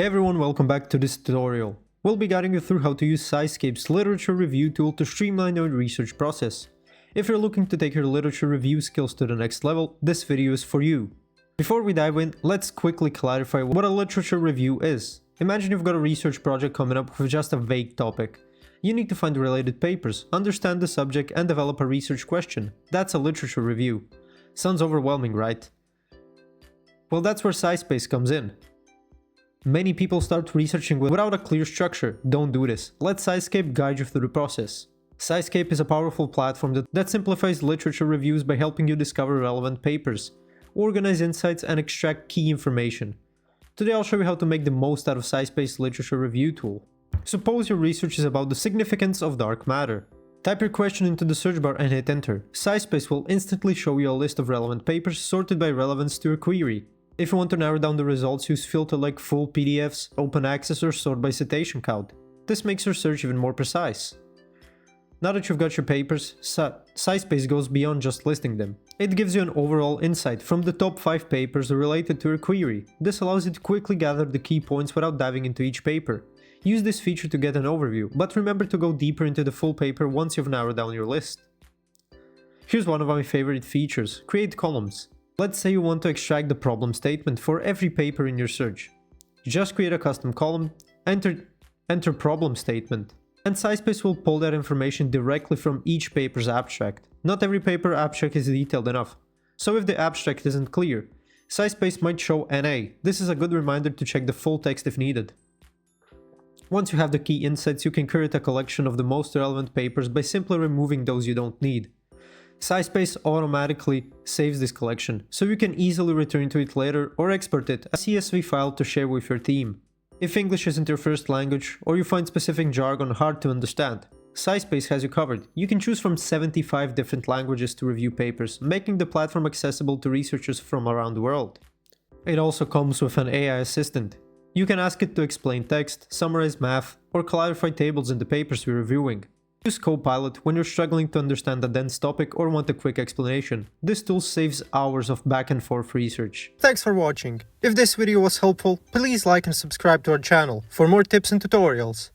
Hey everyone, welcome back to this tutorial. We'll be guiding you through how to use SciSpace's literature review tool to streamline your research process. If you're looking to take your literature review skills to the next level, this video is for you. Before we dive in, let's quickly clarify what a literature review is. Imagine you've got a research project coming up with just a vague topic. You need to find related papers, understand the subject, and develop a research question. That's a literature review. Sounds overwhelming, right? Well, that's where SciSpace comes in. Many people start researching without a clear structure. Don't do this. Let SciSpace guide you through the process. SciSpace is a powerful platform that simplifies literature reviews by helping you discover relevant papers, organize insights, and extract key information. Today I'll show you how to make the most out of SciSpace's literature review tool. Suppose your research is about the significance of dark matter. Type your question into the search bar and hit enter. SciSpace will instantly show you a list of relevant papers sorted by relevance to your query. If you want to narrow down the results, use filter like full PDFs, open access, or sort by citation count. This makes your search even more precise. Now that you've got your papers, SciSpace goes beyond just listing them. It gives you an overall insight from the top 5 papers related to your query. This allows you to quickly gather the key points without diving into each paper. Use this feature to get an overview, but remember to go deeper into the full paper once you've narrowed down your list. Here's one of my favorite features: create columns. Let's say you want to extract the problem statement for every paper in your search. Just create a custom column, enter problem statement, and SciSpace will pull that information directly from each paper's abstract. Not every paper abstract is detailed enough, so if the abstract isn't clear, SciSpace might show NA. This is a good reminder to check the full text if needed. Once you have the key insights, you can create a collection of the most relevant papers by simply removing those you don't need. SciSpace automatically saves this collection, so you can easily return to it later or export it as a CSV file to share with your team. If English isn't your first language, or you find specific jargon hard to understand, SciSpace has you covered. You can choose from 75 different languages to review papers, making the platform accessible to researchers from around the world. It also comes with an AI assistant. You can ask it to explain text, summarize math, or clarify tables in the papers you're reviewing. Use Copilot when you're struggling to understand a dense topic or want a quick explanation. This tool saves hours of back and forth research. Thanks for watching. If this video was helpful, please like and subscribe to our channel for more tips and tutorials.